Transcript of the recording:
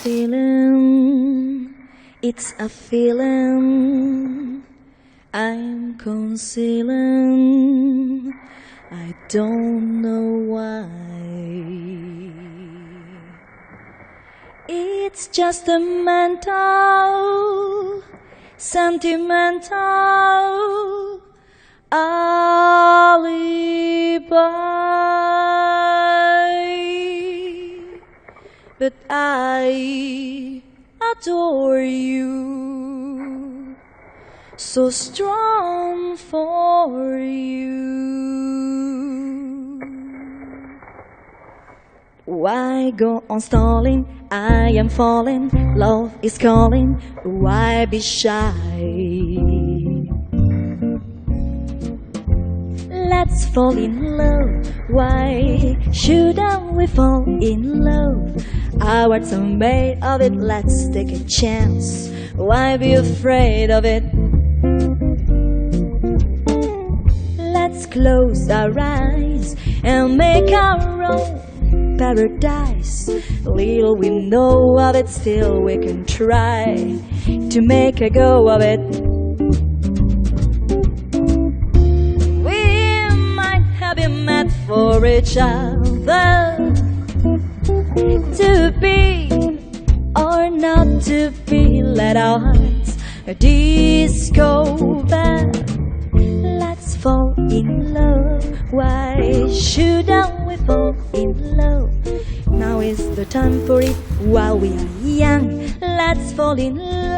feeling, it's a feeling I'm concealing. I don't know why. It's just a mental, sentimental alibi. But I adore you, so strong for you. Why go on stalling? I am falling, love is calling. Why be shy? Let's fall in love. Why shouldn't we fall in love? Our hearts are made of it. Let's take a chance. Why be afraid of it? Let's close our eyes and make our own paradise. Little we know of it, still we can try to make a go of it. We might have been meant for each other, to be or not to be. Let our hearts discover. Let's fall in love. Why shouldn't we fall in love? Now is the time for it while we are young. Let's fall in love.